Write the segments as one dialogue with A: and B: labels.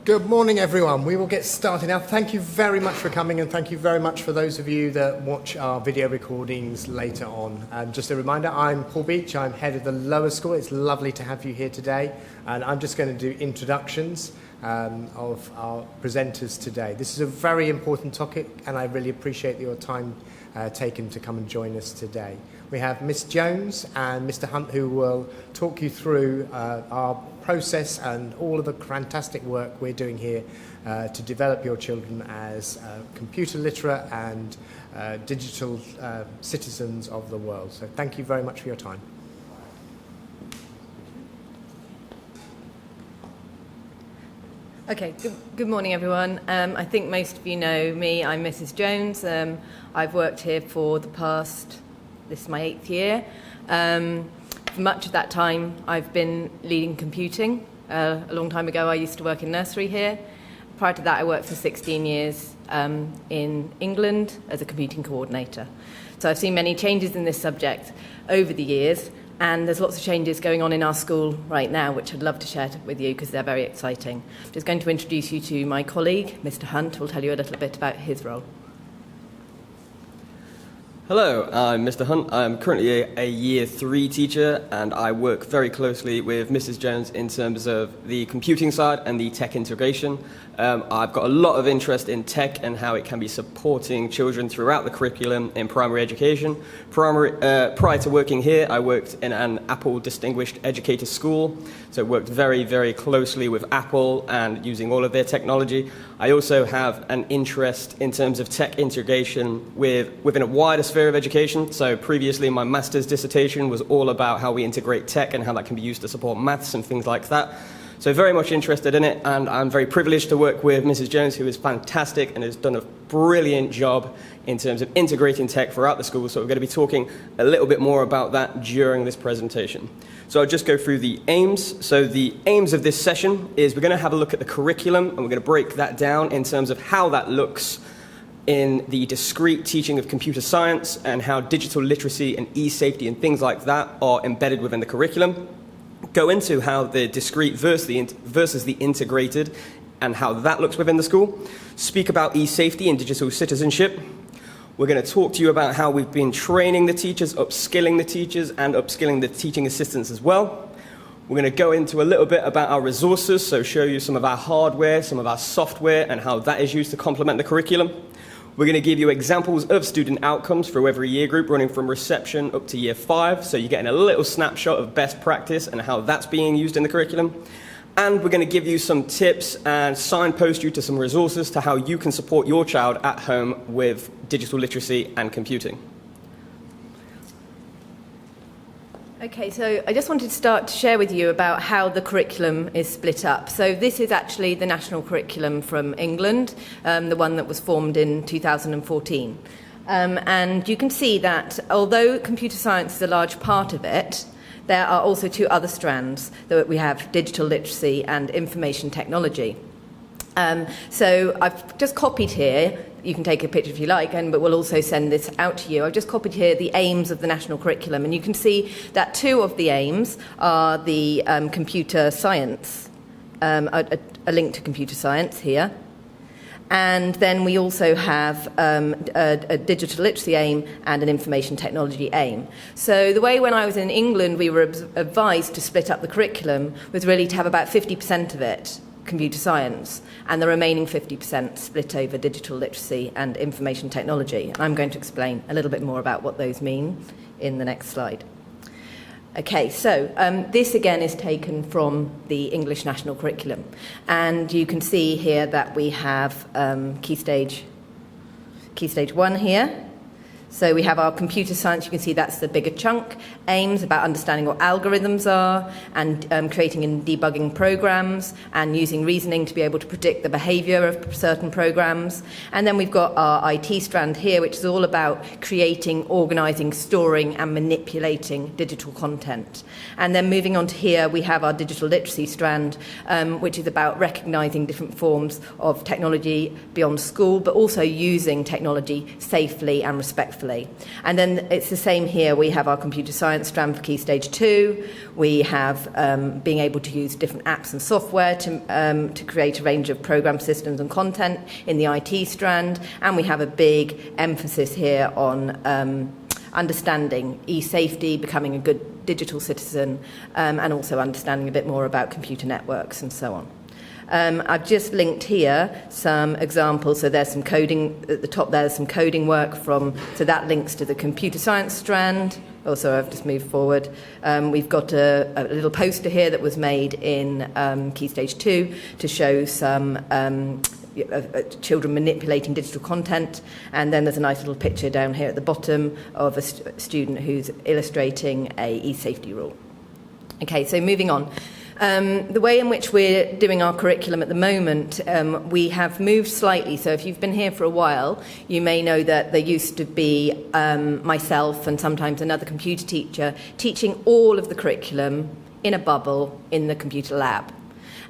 A: Good morning, everyone. We will get started now. Thank you very much for coming, and thank you very much for those of you that watch our video recordings later on. And just a reminder, I'm Paul Beach. I'm head of the lower school. It's lovely to have you here today. And I'm just going to do introductions of our presenters today. This is a very important topic, and I really appreciate your time taken to come and join us today. We have Miss Jones and Mr. Hunt, who will talk you through our process and all of the fantastic work we're doing here to develop your children as computer literate and digital citizens of the world. So thank you very much for your time.
B: Okay, good morning, everyone. I think most of you know me. I'm Mrs. Jones. I've worked here for the past, this is my 8th year. For much of that time, I've been leading computing. A long time ago, I used to work in nursery here. Prior to that, I worked for 16 years in England as a computing coordinator. So I've seen many changes in this subject over the years, and there's lots of changes going on in our school right now, which I'd love to share with you because they're very exciting. I'm just going to introduce you to my colleague, Mr. Hunt, who will tell you a little bit about his role.
C: Hello, I'm Mr. Hunt. I'm currently a Year 3 teacher, and I work very closely with Mrs. Jones in terms of the computing side and the tech integration. I've got a lot of interest in tech and how it can be supporting children throughout the curriculum in primary education. Prior to working here, I worked in an Apple Distinguished Educator School, so worked very, very closely with Apple and using all of their technology. I also have an interest in terms of tech integration within a wider sphere of education. So previously, my master's dissertation was all about how we integrate tech and how that can be used to support maths and things like that. So very much interested in it, and I'm very privileged to work with Mrs. Jones, who is fantastic and has done a brilliant job in terms of integrating tech throughout the school. So we're going to be talking a little bit more about that during this presentation. So I'll just go through the aims. So the aims of this session is we're going to have a look at the curriculum, and we're going to break that down in terms of how that looks in the discrete teaching of computer science and how digital literacy and e-safety and things like that are embedded within the curriculum. Go into how the discrete versus the integrated and how that looks within the school. Speak about e-safety and digital citizenship. We're going to talk to you about how we've been training the teachers, upskilling the teachers, and upskilling the teaching assistants as well. We're going to go into a little bit about our resources, so show you some of our hardware, some of our software, and how that is used to complement the curriculum. We're going to give you examples of student outcomes for every year group, running from reception up to year 5, so you're getting a little snapshot of best practice and how that's being used in the curriculum. And we're going to give you some tips and signpost you to some resources to how you can support your child at home with digital literacy and computing.
B: Okay, so I just wanted to start to share with you about how the curriculum is split up. So this is actually the national curriculum from England, the one that was formed in 2014. And you can see that although computer science is a large part of it, there are also 2 other strands that we have: digital literacy and information technology. So I've just copied here, you can take a picture if you like, but we'll also send this out to you. I've just copied here the aims of the national curriculum, and you can see that 2 of the aims are the computer science, a link to computer science here. And then we also have a digital literacy aim and an information technology aim. So the way when I was in England we were advised to split up the curriculum was really to have about 50% of it computer science, and the remaining 50% split over digital literacy and information technology. I'm going to explain a little bit more about what those mean in the next slide. Okay, so this again is taken from the English National Curriculum, and you can see here that we have Key Stage 1 here. So we have our computer science, you can see that's the bigger chunk, aims about understanding what algorithms are and creating and debugging programs and using reasoning to be able to predict the behavior of certain programs. And then we've got our IT strand here, which is all about creating, organizing, storing and manipulating digital content. And then moving on to here, we have our digital literacy strand, which is about recognizing different forms of technology beyond school, but also using technology safely and respectfully. And then it's the same here. We have our computer science science strand for Key Stage 2. We have being able to use different apps and software to create a range of program systems and content in the IT strand. And we have a big emphasis here on understanding e-safety, becoming a good digital citizen, and also understanding a bit more about computer networks and so on. I've just linked here some examples. So there's some coding at the top. There's some coding work so that links to the computer science strand. Also, I've just moved forward. We've got a little poster here that was made in Key Stage 2 to show some children manipulating digital content. And then there's a nice little picture down here at the bottom of a student who's illustrating a e-safety rule. Okay, so moving on. The way in which we're doing our curriculum at the moment, we have moved slightly. So if you've been here for a while, you may know that there used to be myself and sometimes another computer teacher teaching all of the curriculum in a bubble in the computer lab.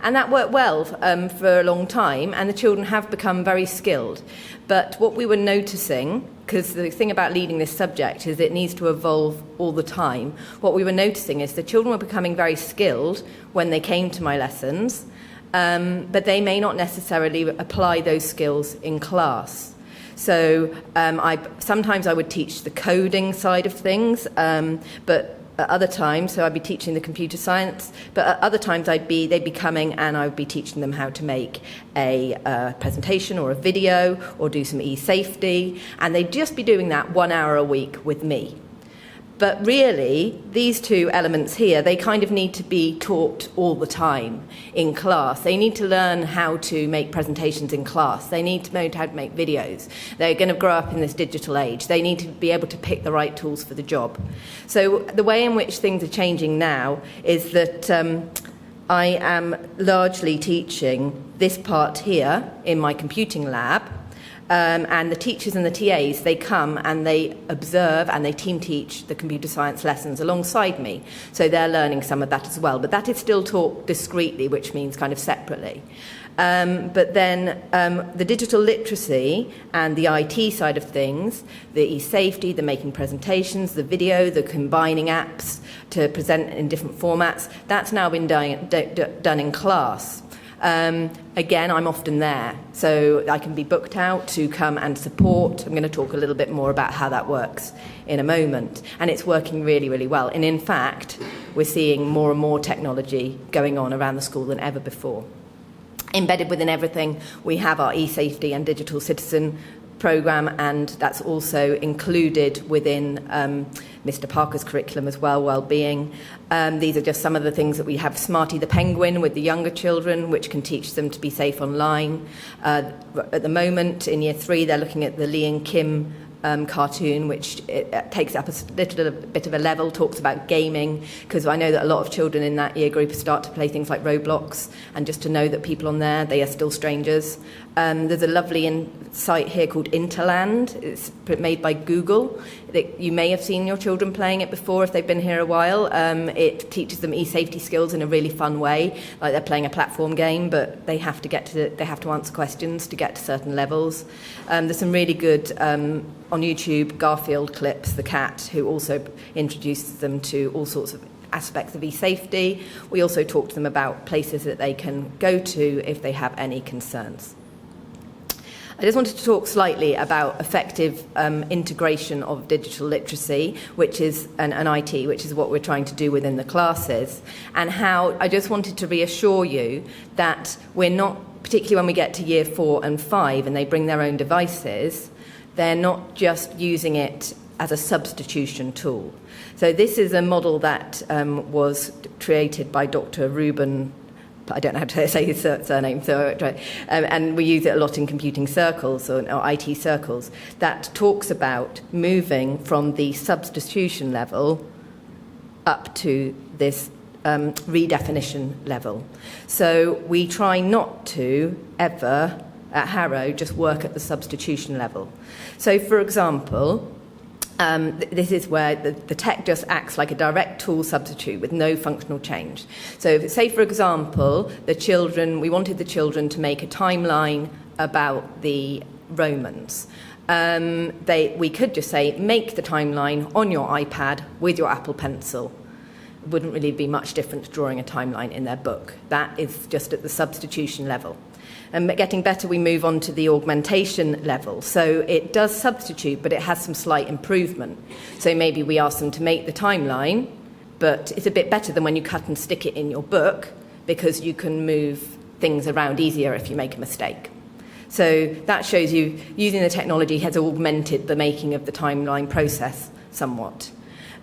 B: And that worked well for a long time, and the children have become very skilled. But what we were noticing, because the thing about leading this subject is it needs to evolve all the time, what we were noticing is the children were becoming very skilled when they came to my lessons, but they may not necessarily apply those skills in class. So sometimes I would teach the coding side of things, but at other times, so I'd be teaching the computer science, but at other times they'd be coming and I would be teaching them how to make a presentation or a video or do some e-safety, and they'd just be doing that 1 hour a week with me. But really, these two elements here, they kind of need to be taught all the time in class. They need to learn how to make presentations in class. They need to know how to make videos. They're going to grow up in this digital age. They need to be able to pick the right tools for the job. So the way in which things are changing now is that I am largely teaching this part here in my computing lab. And the teachers and the TAs, they come and they observe and they team teach the computer science lessons alongside me. So they're learning some of that as well. But that is still taught discreetly, which means kind of separately. But then the digital literacy and the IT side of things, the e-safety, the making presentations, the video, the combining apps to present in different formats, that's now been done in class. Again, I'm often there, so I can be booked out to come and support. I'm going to talk a little bit more about how that works in a moment. And it's working really, really well. And in fact, we're seeing more and more technology going on around the school than ever before. Embedded within everything, we have our e-safety and digital citizen programme, and that's also included within Mr. Parker's curriculum as well, wellbeing. These are just some of the things that we have. Smarty the Penguin with the younger children, which can teach them to be safe online. At the moment, in Year 3, they're looking at the Lee and Kim cartoon, which it takes up a little bit of a level, talks about gaming, because I know that a lot of children in that year group start to play things like Roblox, and just to know that people on there, they are still strangers. There's a lovely site here called Interland. It's made by Google. You may have seen your children playing it before if they've been here a while. It teaches them e-safety skills in a really fun way, like they're playing a platform game, but they have to answer questions to get to certain levels. There's some really good on YouTube Garfield clips, the cat, who also introduces them to all sorts of aspects of e-safety. We also talk to them about places that they can go to if they have any concerns. I just wanted to talk slightly about effective integration of digital literacy, which is an IT, which is what we're trying to do within the classes, and how I just wanted to reassure you that we're not, particularly when we get to Year 4 and 5 and they bring their own devices, they're not just using it as a substitution tool. So this is a model that was created by Dr. Ruben, I don't know how to say his surname, and we use it a lot in computing circles or IT circles, that talks about moving from the substitution level up to this redefinition level. So we try not to ever, at Harrow, just work at the substitution level. So, for example, this is where the tech just acts like a direct tool substitute with no functional change. So say, for example, we wanted the children to make a timeline about the Romans. We could just say, make the timeline on your iPad with your Apple Pencil. It wouldn't really be much different to drawing a timeline in their book. That is just at the substitution level. And getting better, we move on to the augmentation level. So it does substitute, but it has some slight improvement. So maybe we ask them to make the timeline, but it's a bit better than when you cut and stick it in your book, because you can move things around easier if you make a mistake. So that shows you using the technology has augmented the making of the timeline process somewhat.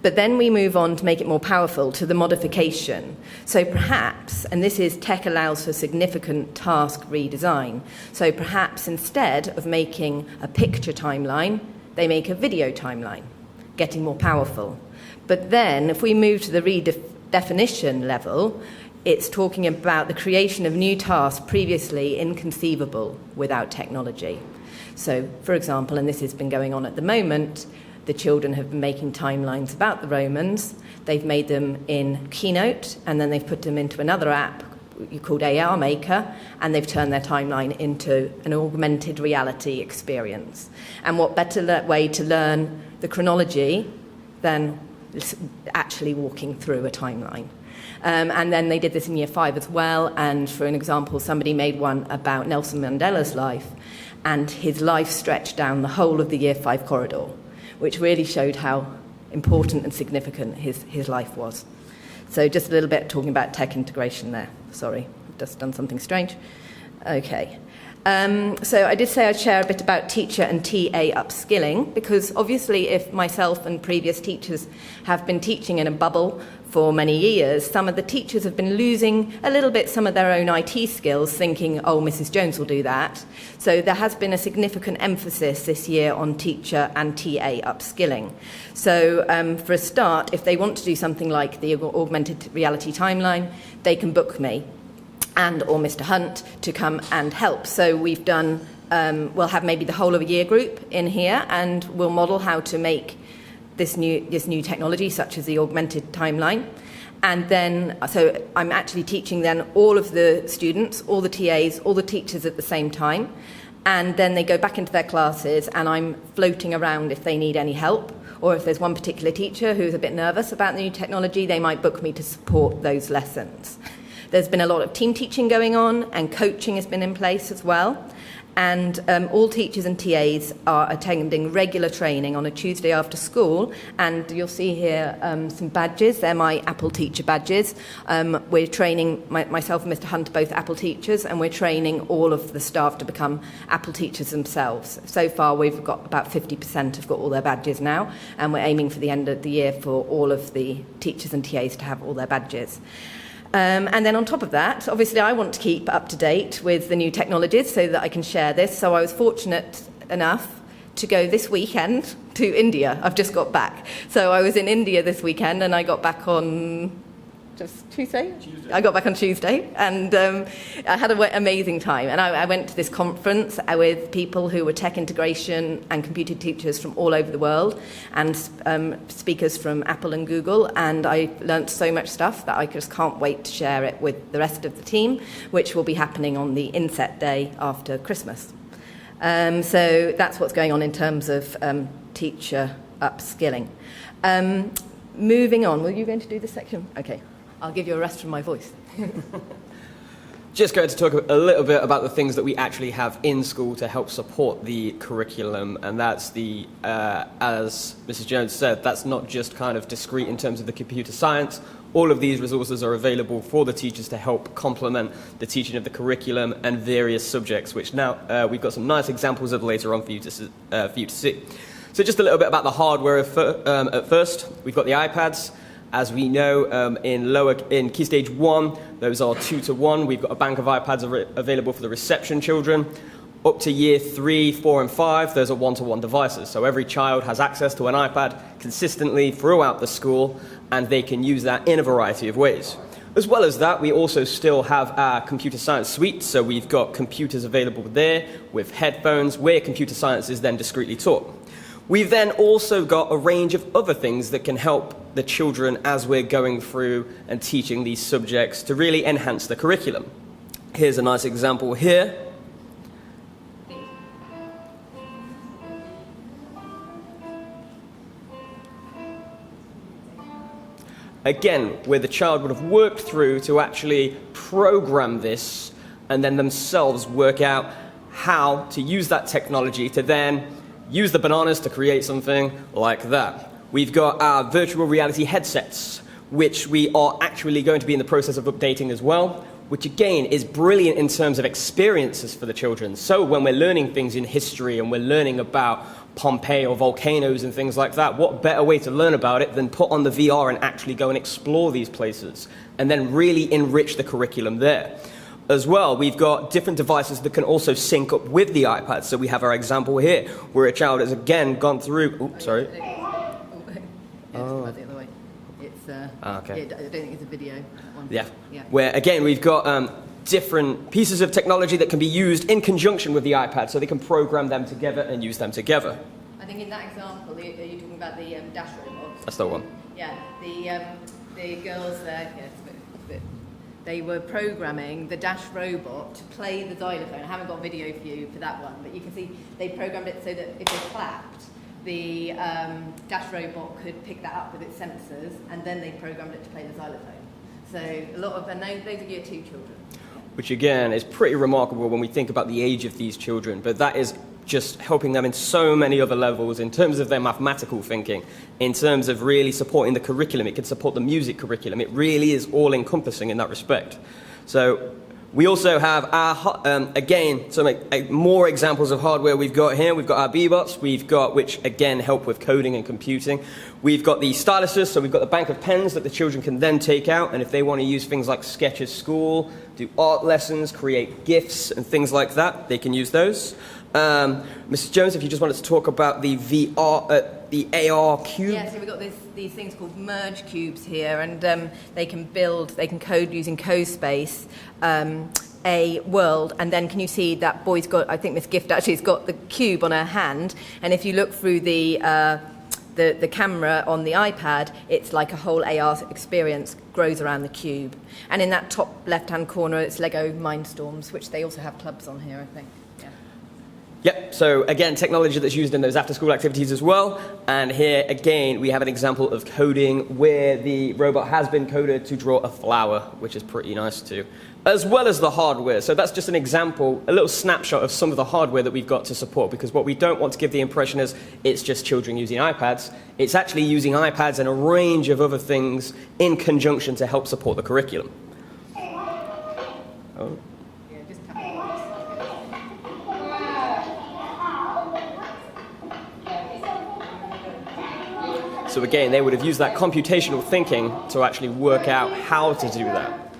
B: But then we move on to make it more powerful, to the modification. So perhaps, and this is tech allows for significant task redesign, so perhaps instead of making a picture timeline, they make a video timeline, getting more powerful. But then if we move to the redefinition level, it's talking about the creation of new tasks previously inconceivable without technology. So, for example, and this has been going on at the moment, the children have been making timelines about the Romans. They've made them in Keynote, and then they've put them into another app called AR Maker, and they've turned their timeline into an augmented reality experience. And what better way to learn the chronology than actually walking through a timeline? And then they did this in Year 5 as well, and for an example, somebody made one about Nelson Mandela's life, and his life stretched down the whole of the Year 5 corridor, which really showed how important and significant his life was. So just a little bit talking about tech integration there. Sorry, I've just done something strange. Okay. So I did say I'd share a bit about teacher and TA upskilling, because obviously if myself and previous teachers have been teaching in a bubble for many years, some of the teachers have been losing a little bit some of their own IT skills, thinking, oh, Mrs. Jones will do that. So there has been a significant emphasis this year on teacher and TA upskilling. So for a start, if they want to do something like the augmented reality timeline, they can book me and or Mr. Hunt to come and help. So we've done, we'll have maybe the whole of a year group in here, and we'll model how to make this new technology, such as the augmented timeline. And then, so I'm actually teaching then all of the students, all the TAs, all the teachers at the same time. And then they go back into their classes, and I'm floating around if they need any help, or if there's one particular teacher who's a bit nervous about the new technology, they might book me to support those lessons. There's been a lot of team teaching going on, and coaching has been in place as well. And all teachers and TAs are attending regular training on a Tuesday after school. And you'll see here some badges. They're my Apple Teacher badges. We're training, myself and Mr. Hunt are both Apple teachers, and we're training all of the staff to become Apple teachers themselves. So far, we've got about 50% have got all their badges now, and we're aiming for the end of the year for all of the teachers and TAs to have all their badges. And then on top of that, obviously I want to keep up to date with the new technologies so that I can share this. So I was fortunate enough to go this weekend to India. I've just got back. So I was in India this weekend, and I got back on just Tuesday? I got back on Tuesday, and I had an amazing time. And I went to this conference with people who were tech integration and computer teachers from all over the world, and speakers from Apple and Google, and I learnt so much stuff that I just can't wait to share it with the rest of the team, which will be happening on the inset day after Christmas. So that's what's going on in terms of teacher upskilling. Moving on, were you going to do this section? Okay. I'll give you a rest from my voice.
C: Just going to talk a little bit about the things that we actually have in school to help support the curriculum, and that's the, as Mrs. Jones said, that's not just kind of discrete in terms of the computer science. All of these resources are available for the teachers to help complement the teaching of the curriculum and various subjects, which now we've got some nice examples of later on for you to see. So just a little bit about the hardware at first. We've got the iPads. As we know, in Key Stage 1, those are 2-to-1. We've got a bank of iPads available for the reception children. Up to Year 3, 4, and 5, those are 1-to-1 devices. So every child has access to an iPad consistently throughout the school, and they can use that in a variety of ways. As well as that, we also still have our computer science suite. So we've got computers available there with headphones, where computer science is then discretely taught. We've then also got a range of other things that can help the children as we're going through and teaching these subjects to really enhance the curriculum. Here's a nice example here. again, where the child would have worked through to actually program this and then themselves work out how to use that technology to then use the bananas to create something like that. We've got our virtual reality headsets, which we are actually going to be in the process of updating as well, which again is brilliant in terms of experiences for the children. So when we're learning things in history and we're learning about Pompeii or volcanoes and things like that, what better way to learn about it than put on the VR and actually go and explore these places and then really enrich the curriculum there. As well, we've got different devices that can also sync up with the iPad. So we have our example here, where a child has again gone through... Oops, sorry.
B: Oh, the other way. It's,
C: okay.
B: I don't think it's a video. One.
C: Yeah. Where, again, we've got different pieces of technology that can be used in conjunction with the iPad, so they can program them together and use them together.
B: I think in that example, are you talking about the dash robots?
C: That's the one.
B: Yeah, the girls there, they were programming the dash robot to play the xylophone. I haven't got video for you for that one, but you can see they programmed it so that if they clapped, the dash robot could pick that up with its sensors, and then they programmed it to play the xylophone. So a lot of, and those are year 2 children.
C: Which again is pretty remarkable when we think about the age of these children, but that is just helping them in so many other levels in terms of their mathematical thinking, in terms of really supporting the curriculum. It can support the music curriculum. It really is all-encompassing in that respect. So we also have our, again, some more examples of hardware we've got here. We've got our Bebots, which again help with coding and computing. We've got the styluses, so we've got the bank of pens that the children can then take out, and if they want to use things like Sketches School, do art lessons, create GIFs and things like that, they can use those. Mrs. Jones, if you just wanted to talk about the VR, the AR cube.
B: Yeah, so we've got these things called merge cubes here, and they can code using CoSpace a world, and then can you see that boy's got, I think Miss Gift actually has got the cube on her hand, and if you look through the camera on the iPad, it's like a whole AR experience grows around the cube. And in that top left-hand corner, it's Lego Mindstorms, which they also have clubs on here, I think.
C: Yep, so again, technology that's used in those after-school activities as well. And here, again, we have an example of coding where the robot has been coded to draw a flower, which is pretty nice too, as well as the hardware. So that's just an example, a little snapshot of some of the hardware that we've got to support, because what we don't want to give the impression is it's just children using iPads. It's actually using iPads and a range of other things in conjunction to help support the curriculum. Oh. So again, they would have used that computational thinking to actually work out how to do that.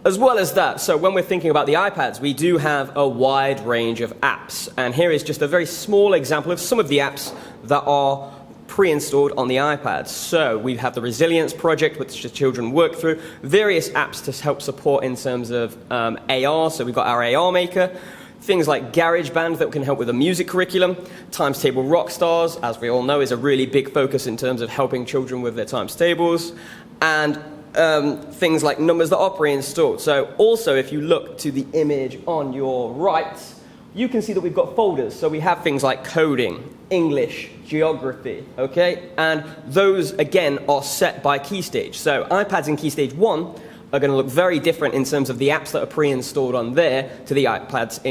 C: As well as that, so when we're thinking about the iPads, we do have a wide range of apps. And here is just a very small example of some of the apps that are pre-installed on the iPads. So we have the Resilience Project, which the children work through, various apps to help support in terms of AR. So we've got our AR Maker. Things like GarageBand that can help with the music curriculum. Times Table Rockstars, as we all know, is a really big focus in terms of helping children with their times tables. And things like Numbers that are pre-installed. So also, if you look to the image on your right, you can see that we've got folders. So we have things like coding, English, geography, okay? And those, again, are set by key stage. So iPads in key stage 1 are going to look very different in terms of the apps that are pre-installed on there to the iPads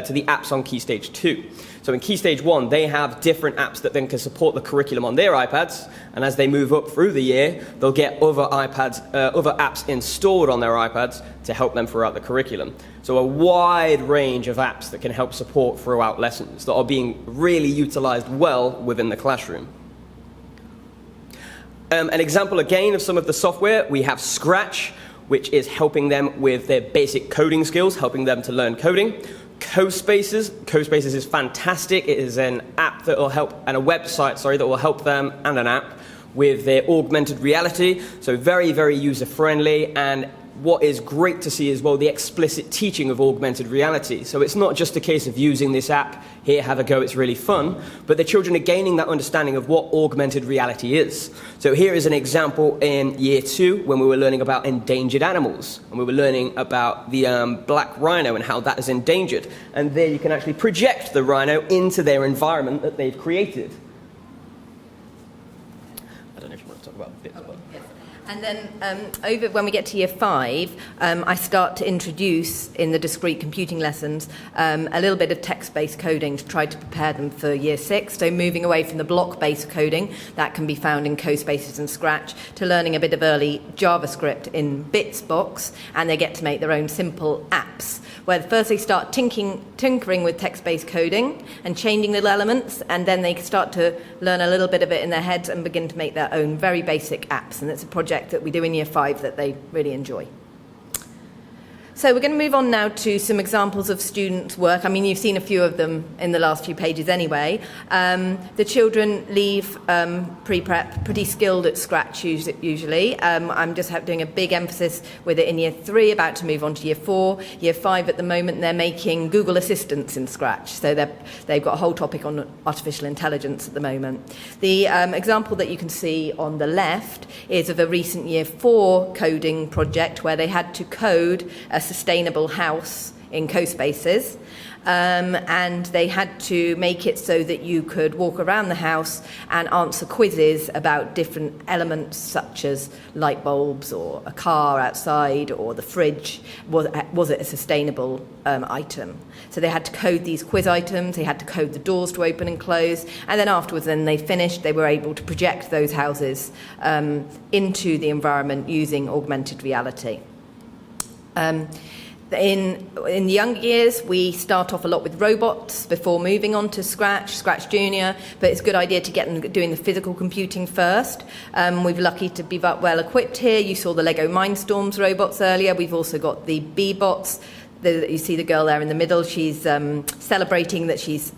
C: to the apps on Key Stage 2. So in Key Stage 1, they have different apps that then can support the curriculum on their iPads, and as they move up through the year, they'll get other apps installed on their iPads to help them throughout the curriculum. So a wide range of apps that can help support throughout lessons that are being really utilized well within the classroom. An example again of some of the software, we have Scratch, which is helping them with their basic coding skills, helping them to learn coding. CoSpaces is fantastic. It is an app that will help, and a website, sorry, that will help them, and an app with their augmented reality. So very, very user-friendly, and what is great to see as well, the explicit teaching of augmented reality. So it's not just a case of using this app, here, have a go, it's really fun, but the children are gaining that understanding of what augmented reality is. So here is an example in Year 2 when we were learning about endangered animals, and we were learning about the black rhino and how that is endangered. And there you can actually project the rhino into their environment that they've created. I don't know if you want to talk. talk about bits. But
B: And then over when we get to year 5, I start to introduce in the discrete computing lessons a little bit of text-based coding to try to prepare them for year 6. So moving away from the block-based coding that can be found in CoSpaces and Scratch to learning a bit of early JavaScript in Bitsbox, and they get to make their own simple apps, where first they start tinkering with text-based coding and changing little elements, and then they start to learn a little bit of it in their heads and begin to make their own very basic apps. And it's a project that we do in year 5 that they really enjoy. So we're going to move on now to some examples of students' work. I mean, you've seen a few of them in the last few pages anyway. The children leave pre-prep pretty skilled at Scratch usually. I'm just doing a big emphasis with it in year 3, about to move on to year 4. Year 5 at the moment, they're making Google Assistants in Scratch. So they've got a whole topic on artificial intelligence at the moment. The example that you can see on the left is of a recent year 4 coding project where they had to code a sustainable house in CoSpaces, and they had to make it so that you could walk around the house and answer quizzes about different elements such as light bulbs or a car outside or the fridge. Was it a sustainable item? So they had to code these quiz items, they had to code the doors to open and close, and then afterwards, when they finished, they were able to project those houses into the environment using augmented reality. In the younger years, we start off a lot with robots before moving on to Scratch Junior, but it's a good idea to get them doing the physical computing first. We're lucky to be well equipped here. You saw the Lego Mindstorms robots earlier. We've also got the B-bots. You see the girl there in the middle. She's celebrating that she's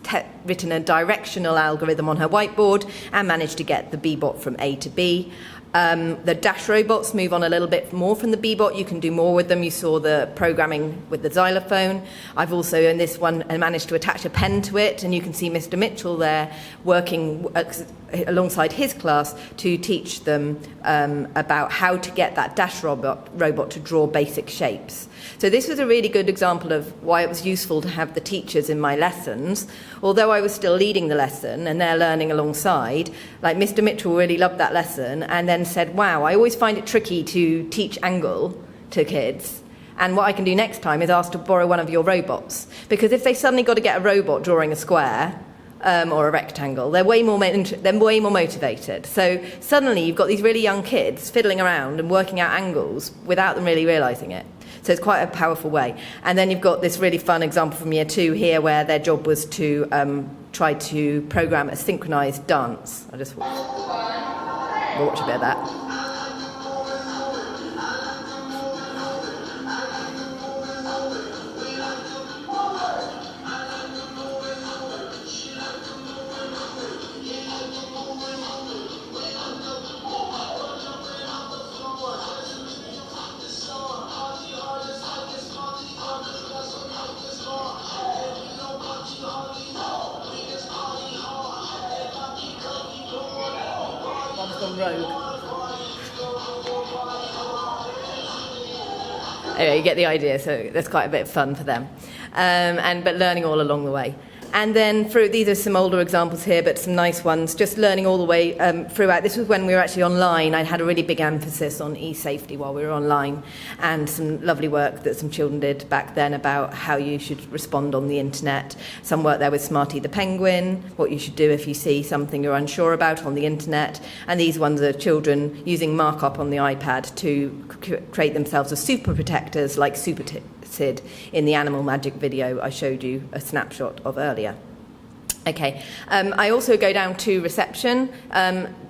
B: written a directional algorithm on her whiteboard and managed to get the B-bot from A to B. The dash robots move on a little bit more from the B-bot. You can do more with them. You saw the programming with the xylophone. I've also, in this one, managed to attach a pen to it, and you can see Mr. Mitchell there working alongside his class to teach them about how to get that dash robot to draw basic shapes. So this was a really good example of why it was useful to have the teachers in my lessons. Although I was still leading the lesson and they're learning alongside, like Mr. Mitchell really loved that lesson and then said, wow, I always find it tricky to teach angle to kids. And what I can do next time is ask to borrow one of your robots. Because if they suddenly got to get a robot drawing a square, or a rectangle, they're way more motivated. So suddenly you've got these really young kids fiddling around and working out angles without them really realising it. So it's quite a powerful way. And then you've got this really fun example from year 2 here where their job was to try to program a synchronised dance. We'll watch a bit of that. Anyway, you get the idea, so that's quite a bit of fun for them. But learning all along the way. And then these are some older examples here, but some nice ones, just learning all the way throughout. This was when we were actually online. I had a really big emphasis on e-safety while we were online, and some lovely work that some children did back then about how you should respond on the internet. Some work there with Smarty the Penguin, what you should do if you see something you're unsure about on the internet. And these ones are children using markup on the iPad to create themselves as super protectors like Super Sid in the Animal Magic video I showed you a snapshot of earlier. Okay, I also go down to reception.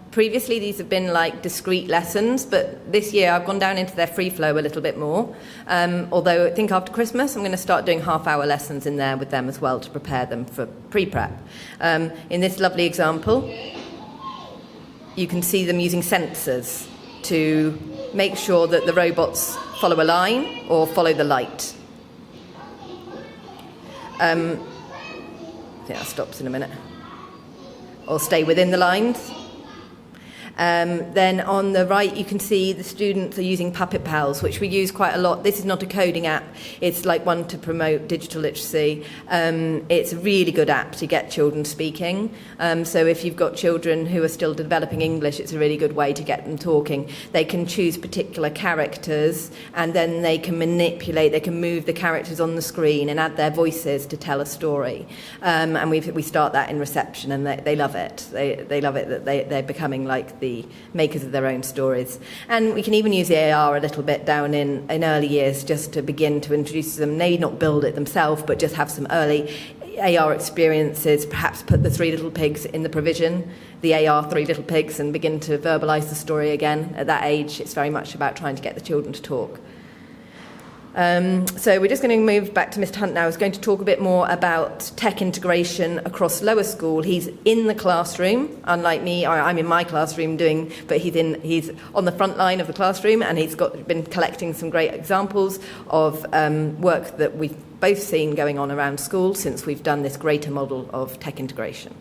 B: Previously these have been like discrete lessons, but this year I've gone down into their free flow a little bit more. Although I think after Christmas I'm going to start doing half-hour lessons in there with them as well to prepare them for pre-prep. In this lovely example, you can see them using sensors to make sure that the robots follow a line or follow the light. I think that stops in a minute. Or stay within the lines. Then on the right, you can see the students are using Puppet Pals, which we use quite a lot. This is not a coding app. It's like one to promote digital literacy. It's a really good app to get children speaking. So if you've got children who are still developing English, it's a really good way to get them talking. They can choose particular characters, and then they can manipulate, they can move the characters on the screen and add their voices to tell a story. And we start that in reception, and they love it. They love it that they're becoming like the makers of their own stories. And we can even use the AR a little bit down in early years, just to begin to introduce them, maybe not build it themselves, but just have some early AR experiences, perhaps put the Three Little Pigs in the provision, the AR Three Little Pigs, and begin to verbalise the story again. At that age, it's very much about trying to get the children to talk. So we're just going to move back to Mr. Hunt now. He's going to talk a bit more about tech integration across lower school. He's in the classroom, unlike me. I'm in my classroom but he's on the front line of the classroom, and he's been collecting some great examples of work that we've both seen going on around school since we've done this greater model of tech integration.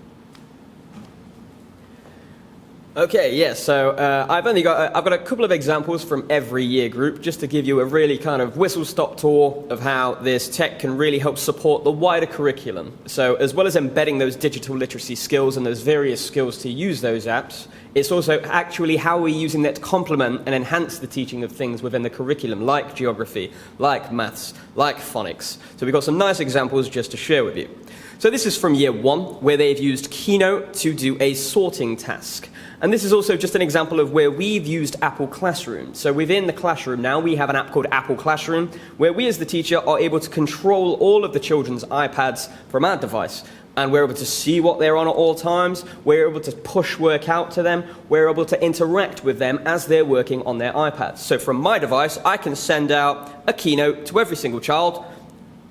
C: Okay, yeah, so I've got a couple of examples from every year group just to give you a really kind of whistle-stop tour of how this tech can really help support the wider curriculum. So as well as embedding those digital literacy skills and those various skills to use those apps, it's also actually how we're using that to complement and enhance the teaching of things within the curriculum, like geography, like maths, like phonics. So we've got some nice examples just to share with you. So this is from year 1, where they've used Keynote to do a sorting task. And this is also just an example of where we've used Apple Classroom. So within the classroom now, we have an app called Apple Classroom, where we as the teacher are able to control all of the children's iPads from our device. And we're able to see what they're on at all times. We're able to push work out to them. We're able to interact with them as they're working on their iPads. So from my device, I can send out a Keynote to every single child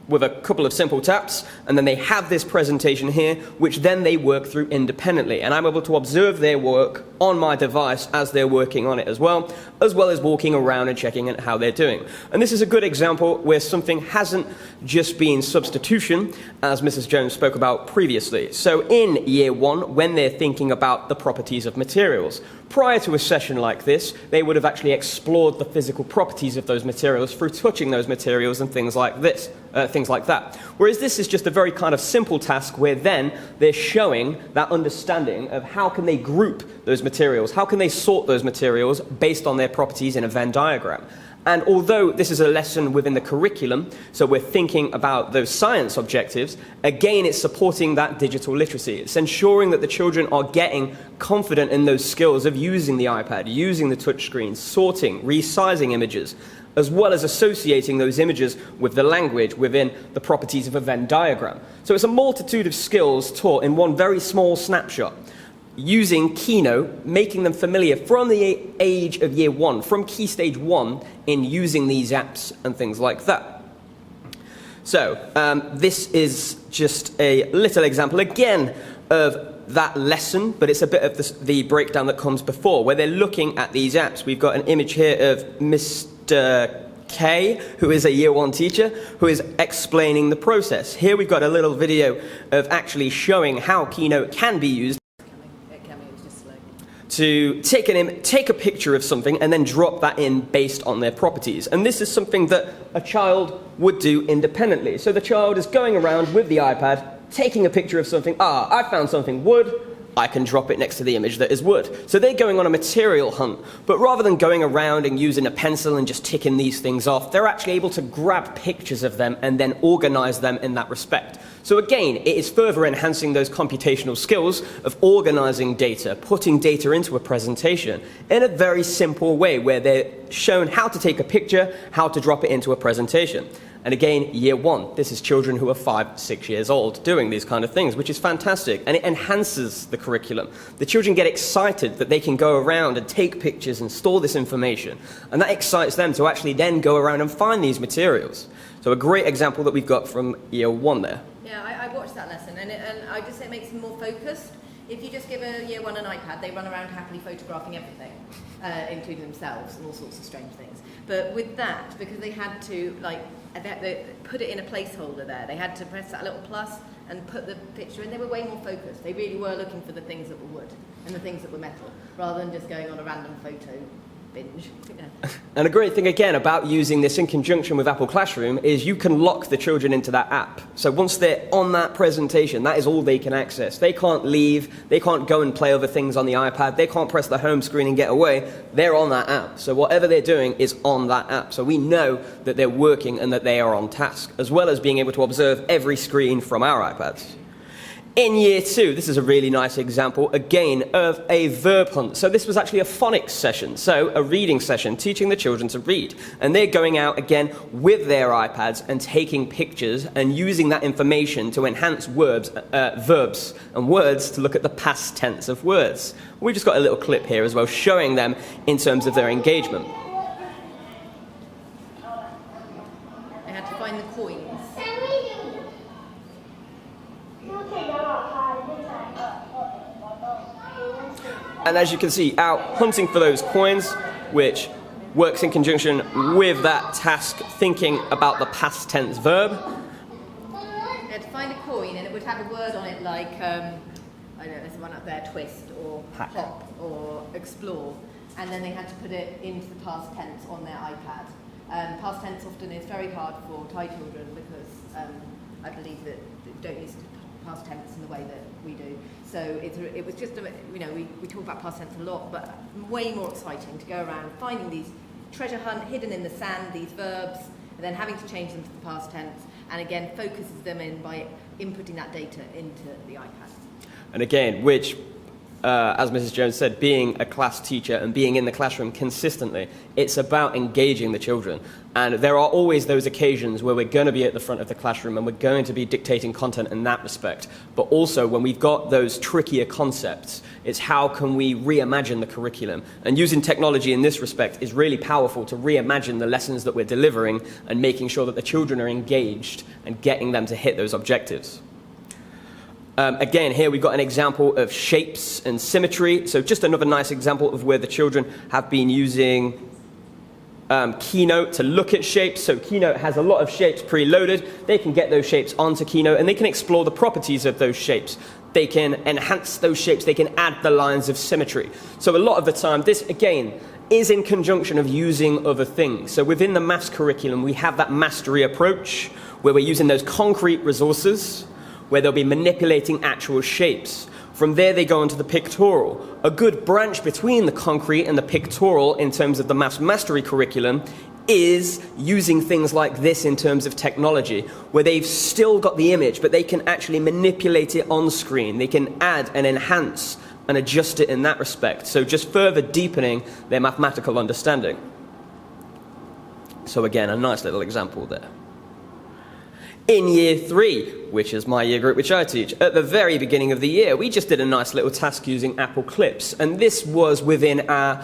C: with a couple of simple taps, and then they have this presentation here, which then they work through independently. And I'm able to observe their work on my device as they're working on it as well as walking around and checking out how they're doing. And this is a good example where something hasn't just been substitution, as Mrs. Jones spoke about previously. So in year 1, when they're thinking about the properties of materials, prior to a session like this, they would have actually explored the physical properties of those materials through touching those materials and things like this, things like that. Whereas this is just a very kind of simple task where then they're showing that understanding of how can they group those materials, how can they sort those materials based on their properties in a Venn diagram. And although this is a lesson within the curriculum, so we're thinking about those science objectives, again, it's supporting that digital literacy. It's ensuring that the children are getting confident in those skills of using the iPad, using the touchscreen, sorting, resizing images, as well as associating those images with the language within the properties of a Venn diagram. So it's a multitude of skills taught in one very small snapshot, using Keynote, making them familiar from the age of year 1, from Key Stage 1, in using these apps and things like that. So this is just a little example, again, of that lesson, but it's a bit of the breakdown that comes before, where they're looking at these apps. We've got an image here of Mr. K, who is a year 1 teacher, who is explaining the process. Here we've got a little video of actually showing how Keynote can be used to take a picture of something and then drop that in based on their properties. And this is something that a child would do independently. So the child is going around with the iPad, taking a picture of something. I found something wood. I can drop it next to the image that is wood. So they're going on a material hunt. But rather than going around and using a pencil and just ticking these things off, they're actually able to grab pictures of them and then organize them in that respect. So again, it is further enhancing those computational skills of organizing data, putting data into a presentation in a very simple way where they're shown how to take a picture, how to drop it into a presentation. And again, year 1, this is children who are 5, 6 years old doing these kind of things, which is fantastic. And it enhances the curriculum. The children get excited that they can go around and take pictures and store this information. And that excites them to actually then go around and find these materials. So a great example that we've got from year 1 there.
B: Yeah, I watched that lesson, and I just say it makes them more focused. If you just give a year 1 an iPad, they run around happily photographing everything. including themselves and all sorts of strange things. But with that, because they had to they put it in a placeholder there, they had to press that little plus and put the picture in, they were way more focused. They really were looking for the things that were wood and the things that were metal, rather than just going on a random photo binge.
C: And a great thing, again, about using this in conjunction with Apple Classroom is you can lock the children into that app. So once they're on that presentation, that is all they can access. They can't leave, they can't go and play other things on the iPad, they can't press the home screen and get away. They're on that app. So whatever they're doing is on that app. So we know that they're working and that they are on task, as well as being able to observe every screen from our iPads. In year 2, this is a really nice example, again, of a verb hunt. So this was actually a phonics session, so a reading session, teaching the children to read. And they're going out, again, with their iPads and taking pictures and using that information to enhance verbs and words to look at the past tense of words. We've just got a little clip here as well, showing them in terms of their engagement.
B: They had to find the coins.
C: And as you can see, out hunting for those coins, which works in conjunction with that task, thinking about the past tense verb.
B: They had to find a coin, and it would have a word on it like, I don't know, there's one up there, twist, or hop, or explore. And then they had to put it into the past tense on their iPad. Past tense often is very hard for Thai children because I believe that they don't use past tense in the way that we do. So it was just, we talk about past tense a lot, but way more exciting to go around finding these treasure hunt hidden in the sand, these verbs, and then having to change them to the past tense, and again focuses them in by inputting that data into the iPad.
C: And again, which, as Mrs. Jones said, being a class teacher and being in the classroom consistently, it's about engaging the children. And there are always those occasions where we're going to be at the front of the classroom and we're going to be dictating content in that respect. But also, when we've got those trickier concepts, it's how can we reimagine the curriculum. And using technology in this respect is really powerful to reimagine the lessons that we're delivering and making sure that the children are engaged and getting them to hit those objectives. Again, here we've got an example of shapes and symmetry. So just another nice example of where the children have been using Keynote to look at shapes. So Keynote has a lot of shapes preloaded. They can get those shapes onto Keynote and they can explore the properties of those shapes. They can enhance those shapes. They can add the lines of symmetry. So a lot of the time, this, again, is in conjunction of using other things. So within the maths curriculum, we have that mastery approach where we're using those concrete resources, where they'll be manipulating actual shapes. From there, they go into the pictorial. A good branch between the concrete and the pictorial in terms of the maths mastery curriculum is using things like this in terms of technology, where they've still got the image, but they can actually manipulate it on screen. They can add and enhance and adjust it in that respect. So just further deepening their mathematical understanding. So again, a nice little example there. In year 3, which is my year group which I teach, at the very beginning of the year, we just did a nice little task using Apple Clips. And this was within our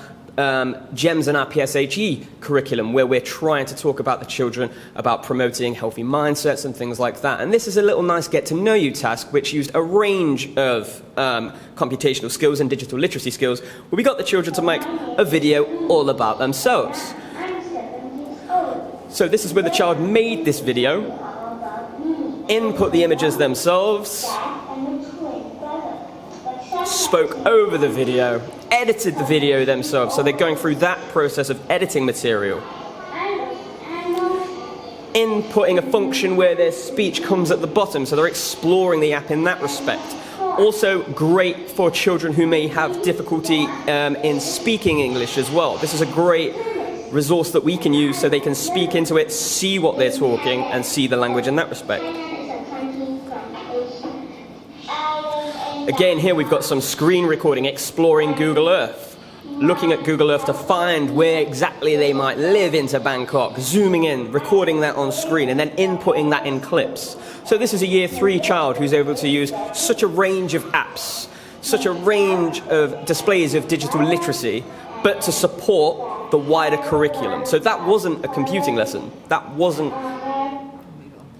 C: GEMS and our PSHE curriculum, where we're trying to talk about the children, about promoting healthy mindsets and things like that. And this is a little nice get-to-know-you task, which used a range of computational skills and digital literacy skills, where we got the children to make a video all about themselves. So this is where the child made this video, input the images themselves, spoke over the video, edited the video themselves. So they're going through that process of editing material. Inputting a function where their speech comes at the bottom, so they're exploring the app in that respect. Also great for children who may have difficulty in speaking English as well. This is a great resource that we can use so they can speak into it, see what they're talking, and see the language in that respect. Again, here we've got some screen recording, exploring Google Earth, looking at Google Earth to find where exactly they might live into Bangkok, zooming in, recording that on screen, and then inputting that in clips. So this is a year 3 child who's able to use such a range of apps, such a range of displays of digital literacy, but to support the wider curriculum. So that wasn't a computing lesson. That wasn't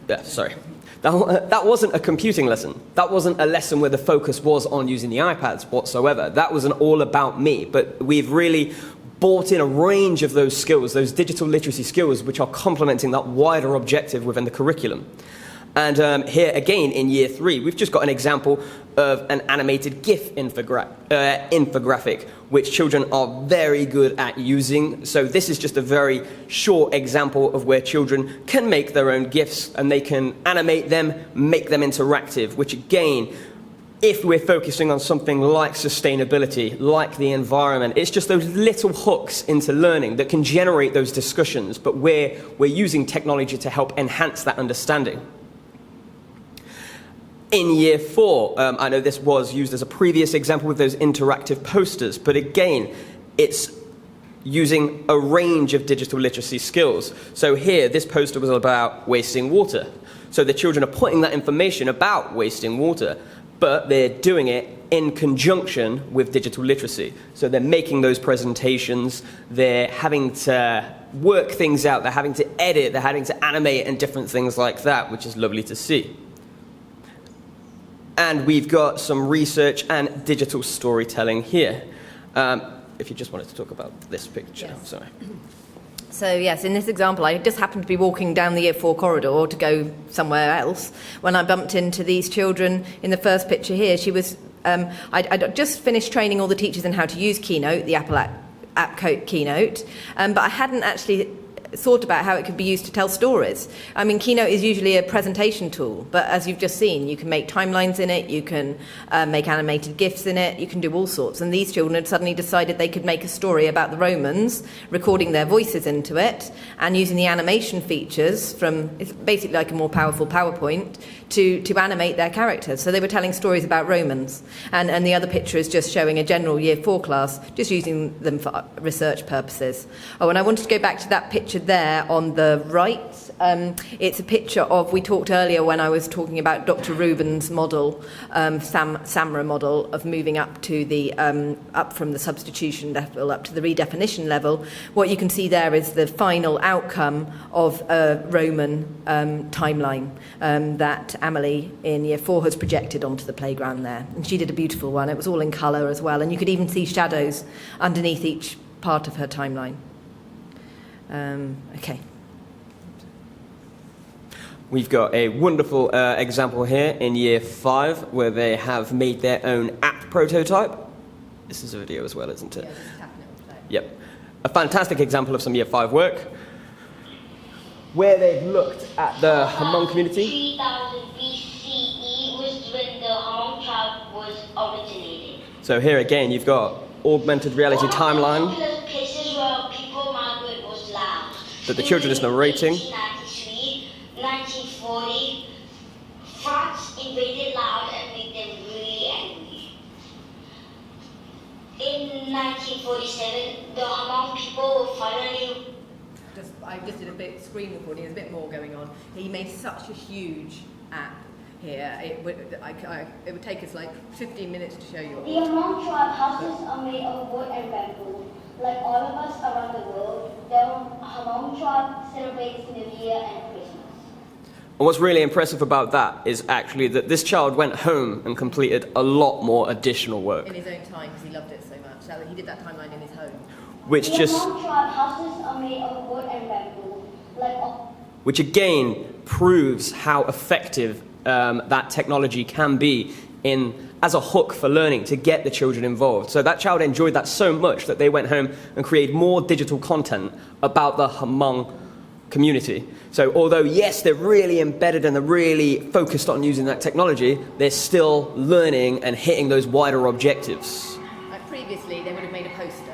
C: a computing lesson. That wasn't a lesson where the focus was on using the iPads whatsoever. That was an all about me. But we've really brought in a range of those skills, those digital literacy skills, which are complementing that wider objective within the curriculum. And here again in year 3, we've just got an example of an animated GIF infographic, which children are very good at using. So this is just a very short example of where children can make their own GIFs, and they can animate them, make them interactive, which again, if we're focusing on something like sustainability, like the environment, it's just those little hooks into learning that can generate those discussions, but we're using technology to help enhance that understanding. In year 4, I know this was used as a previous example with those interactive posters, but again, it's using a range of digital literacy skills. So here, this poster was about wasting water. So the children are putting that information about wasting water, but they're doing it in conjunction with digital literacy. So they're making those presentations, they're having to work things out, they're having to edit, they're having to animate and different things like that, which is lovely to see. And we've got some research and digital storytelling here. If you just wanted to talk about this picture,
B: Yes.
C: sorry.
B: So yes, in this example, I just happened to be walking down the year 4 corridor to go somewhere else when I bumped into these children. In the first picture here, she was, I'd just finished training all the teachers in how to use Keynote, the Apple app Keynote, but I hadn't actually thought about how it could be used to tell stories. I mean, Keynote is usually a presentation tool, but as you've just seen, you can make timelines in it, you can make animated GIFs in it, you can do all sorts. And these children had suddenly decided they could make a story about the Romans, recording their voices into it, and using the animation features from, it's basically like a more powerful PowerPoint, to animate their characters. So they were telling stories about Romans. And the other picture is just showing a general year 4 class, just using them for research purposes. Oh, and I wanted to go back to that picture there on the right. It's a picture of, we talked earlier when I was talking about Dr. Rubin's model, SAMRA model, of moving up to the up from the substitution level up to the redefinition level. What you can see there is the final outcome of a Roman timeline that Amelie in year 4 has projected onto the playground there. And she did a beautiful one. It was all in colour as well, and you could even see shadows underneath each part of her timeline. Okay.
C: We've got a wonderful example here in year 5 where they have made their own app prototype. This is a video as well, isn't it?
B: Yeah, this is happening on play.
C: Yep. A fantastic example of some year 5 work where they've looked at the Hmong community.
D: 3000 BCE was when the Hmong tribe was originated.
C: So here again, you've got augmented reality timeline
D: Places where people migrate was Laos.
C: that the children is narrating.
D: 1893, 1940, France invaded Laos and made them really angry. In 1947, the Hmong people were finally.
B: I just did a bit screen recording. There's a bit more going on. He made such a huge app here. It would take us like 15 minutes to show you all.
D: The Hmong tribe houses are made of wood and bamboo. Like all of us around the world, the Hmong tribe celebrates New Year and Christmas.
C: And what's really impressive about that is actually that this child went home and completed a lot more additional work.
B: In his own time, because he loved it so much. So he did that timeline in his home.
C: Which
D: The
C: just,
D: Hmong tribe houses are made of wood and bamboo.
C: which again proves how effective that technology can be as a hook for learning to get the children involved. So that child enjoyed that so much that they went home and created more digital content about the Hmong community. So although, yes, they're really embedded and they're really focused on using that technology, they're still learning and hitting those wider objectives.
B: Like previously, they would have made a poster.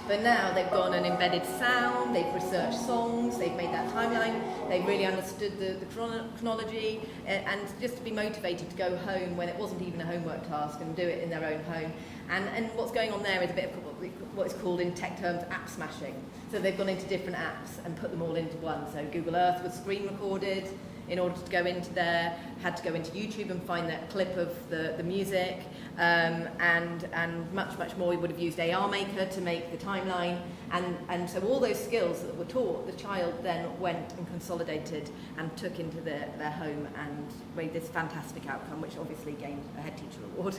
B: But now they've gone and embedded sound, they've researched songs, they've made that timeline, they've really understood the chronology, and just to be motivated to go home when it wasn't even a homework task and do it in their own home. And what's going on there is a bit of what is called in tech terms app smashing. So they've gone into different apps and put them all into one. So Google Earth was screen recorded. In order to go into there, had to go into YouTube and find that clip of the music, and much more. We would have used AR Maker to make the timeline, and so all those skills that were taught, the child then went and consolidated and took into their home and made this fantastic outcome, which obviously gained a head teacher award.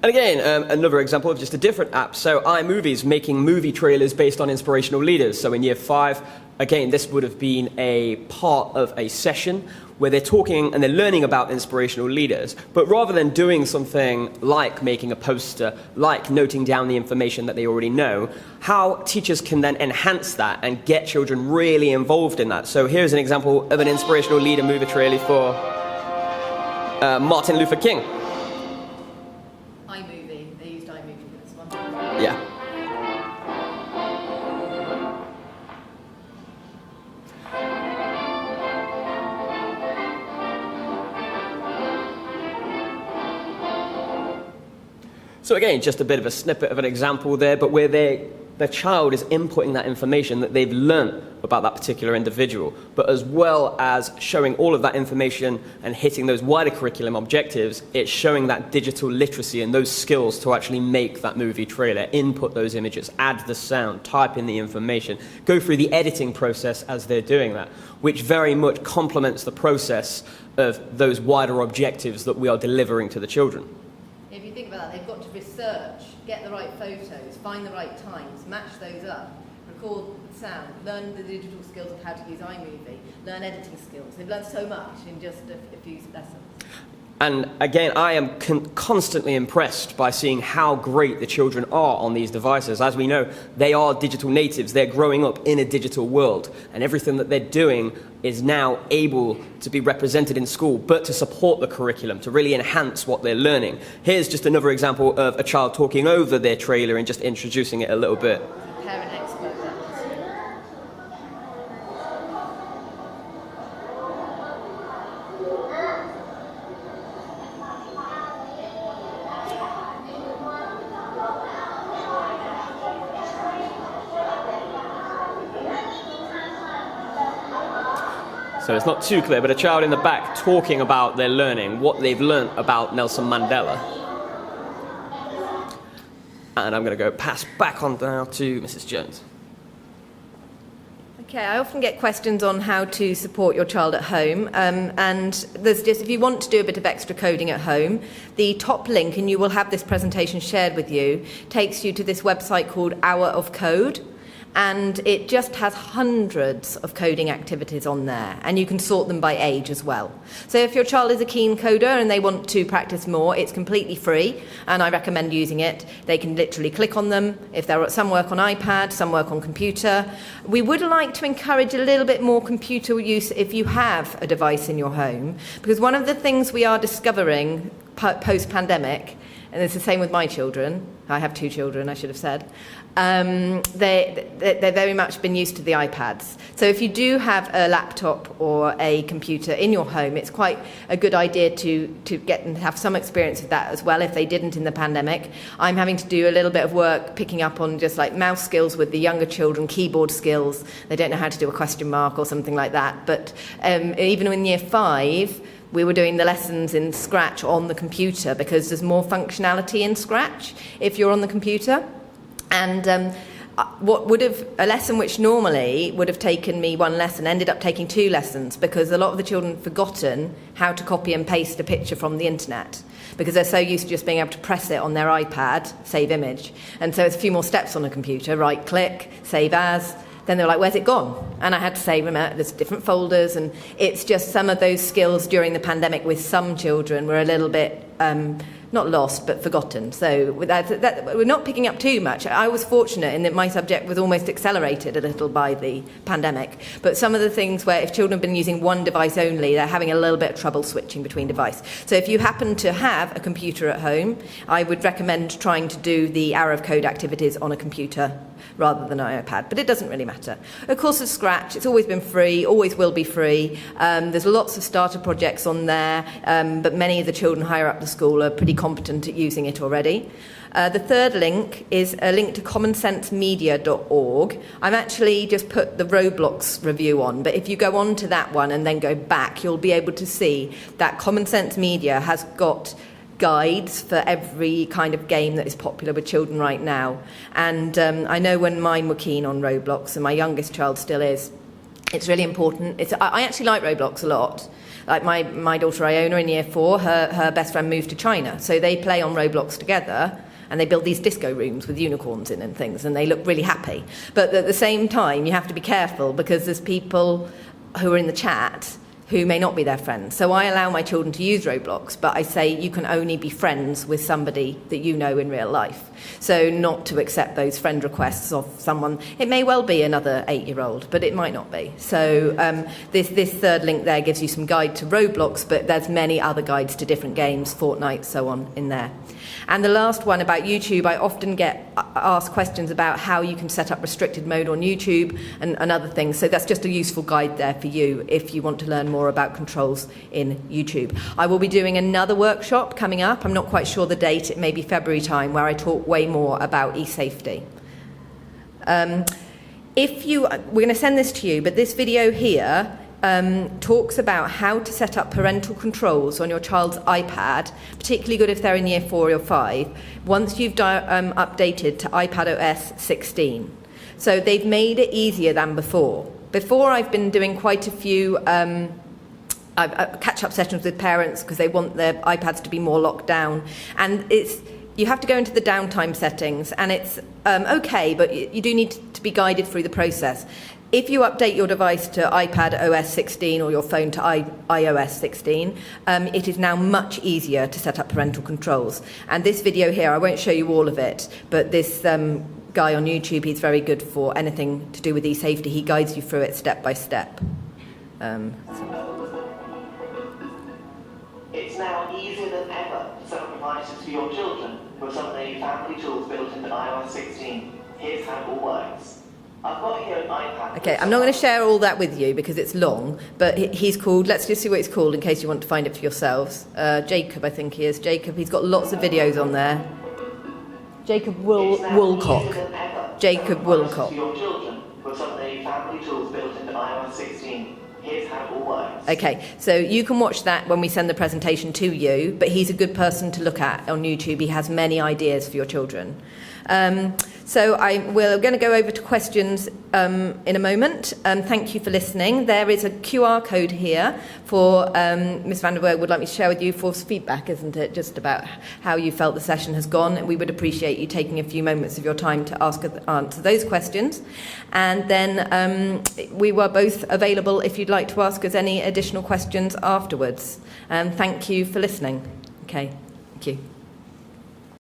C: And again, another example of just a different app. So iMovie's making movie trailers based on inspirational leaders. So in year 5, again, this would have been a part of a session where they're talking and they're learning about inspirational leaders. But rather than doing something like making a poster, like noting down the information that they already know, how teachers can then enhance that and get children really involved in that. So here's an example of an inspirational leader movie trailer for Martin Luther King.
B: iMovie, they used iMovie for this one.
C: Yeah. So again, just a bit of a snippet of an example there, but where the child is inputting that information that they've learnt about that particular individual, but as well as showing all of that information and hitting those wider curriculum objectives, it's showing that digital literacy and those skills to actually make that movie trailer, input those images, add the sound, type in the information, go through the editing process as they're doing that, which very much complements the process of those wider objectives that we are delivering to the children.
B: If you think about that, they've got to research, get the right photos, find the right times, match those up, record the sound, learn the digital skills of how to use iMovie, learn editing skills. They've learned so much in just a few lessons.
C: And again, I am constantly impressed by seeing how great the children are on these devices. As we know, they are digital natives. They're growing up in a digital world. And everything that they're doing is now able to be represented in school, but to support the curriculum, to really enhance what they're learning. Here's just another example of a child talking over their trailer and just introducing it a little bit.
B: Parent expert.
C: So it's not too clear, but a child in the back talking about their learning, what they've learnt about Nelson Mandela. And I'm going to pass back on now to Mrs. Jones.
B: Okay, I often get questions on how to support your child at home, and there's just, if you want to do a bit of extra coding at home, the top link, and you will have this presentation shared with you, takes you to this website called Hour of Code. And it just has hundreds of coding activities on there, and you can sort them by age as well. So if your child is a keen coder and they want to practice more, it's completely free, and I recommend using it. They can literally click on them. If there are some work on iPad, some work on computer. We would like to encourage a little bit more computer use if you have a device in your home, because one of the things we are discovering post-pandemic, and it's the same with my children, I have 2 children, I should have said, they've very much been used to the iPads. So if you do have a laptop or a computer in your home, it's quite a good idea to get them to have some experience with that as well, if they didn't in the pandemic. I'm having to do a little bit of work picking up on just like mouse skills with the younger children, keyboard skills. They don't know how to do a question mark or something like that. But even in year 5, we were doing the lessons in Scratch on the computer because there's more functionality in Scratch if you're on the computer. And what would have a lesson which normally would have taken me 1 lesson ended up taking 2 lessons, because a lot of the children had forgotten how to copy and paste a picture from the internet, because they're so used to just being able to press it on their iPad, save image. And so it's a few more steps on a computer, right click, save as. Then they're like, where's it gone? And I had to save them out. There's different folders, and it's just some of those skills during the pandemic with some children were a little bit not lost, but forgotten. So we're not picking up too much. I was fortunate in that my subject was almost accelerated a little by the pandemic. But some of the things where if children have been using one device only, they're having a little bit of trouble switching between devices. So if you happen to have a computer at home, I would recommend trying to do the Hour of Code activities on a computer rather than an iPad, but it doesn't really matter. Of course, with Scratch, it's always been free, always will be free. There's lots of starter projects on there, but many of the children higher up the school are pretty competent at using it already. The third link is a link to commonsensemedia.org. I've actually just put the Roblox review on, but if you go on to that one and then go back, you'll be able to see that Common Sense Media has got guides for every kind of game that is popular with children right now. And I know when mine were keen on Roblox, and my youngest child still is, It's really important. I actually like Roblox a lot. Like my daughter Iona in year 4, her best friend moved to China. So they play on Roblox together and they build these disco rooms with unicorns in and things, and they look really happy. But at the same time, you have to be careful because there's people who are in the chat who may not be their friends. So I allow my children to use Roblox, but I say you can only be friends with somebody that you know in real life. So not to accept those friend requests of someone. It may well be another 8-year-old, but it might not be. So this third link there gives you some guide to Roblox, but there's many other guides to different games, Fortnite, so on, in there. And the last one about YouTube, I often get asked questions about how you can set up restricted mode on YouTube and other things. So that's just a useful guide there for you if you want to learn more about controls in YouTube. I will be doing another workshop coming up. I'm not quite sure the date. It may be February time, where I talk way more about e-safety. We're going to send this to you, but this video here talks about how to set up parental controls on your child's iPad, particularly good if they're in year 4 or 5, once you've updated to iPad OS 16. So they've made it easier than before. Before, I've been doing quite a few catch-up sessions with parents because they want their iPads to be more locked down. And you have to go into the downtime settings, and it's okay, but you do need to be guided through the process. If you update your device to iPad OS 16 or your phone to iOS 16, it is now much easier to set up parental controls. And this video here, I won't show you all of it, but this guy on YouTube, he's very good for anything to do with e-safety. He guides you through it step by step.
E: It's now easier than ever to set up devices for your children with some of the new family tools built into iOS 16. Here's how it all works. I've got here an iPad.
B: Okay, I'm not going to share all that with you because it's long, but he's called, let's just see what he's called in case you want to find it for yourselves. Jacob, I think he is. Jacob, he's got lots of videos on there. Jacob Woolcock. Jacob Woolcock.
E: For your children with some of the new family tools built into iOS 16. Here's how it all works. Okay, so you can watch that when we send the presentation to you, but he's a good person to look at on YouTube. He has many ideas for your children. So we're going to go over to questions in a moment. Thank you for listening. There is a QR code here for Ms. van der Berg would like me to share with you for feedback, isn't it? Just about how you felt the session has gone. And we would appreciate you taking a few moments of your time to answer those questions. And then we were both available if you'd like to ask us any additional questions afterwards. Thank you for listening. Okay, thank you.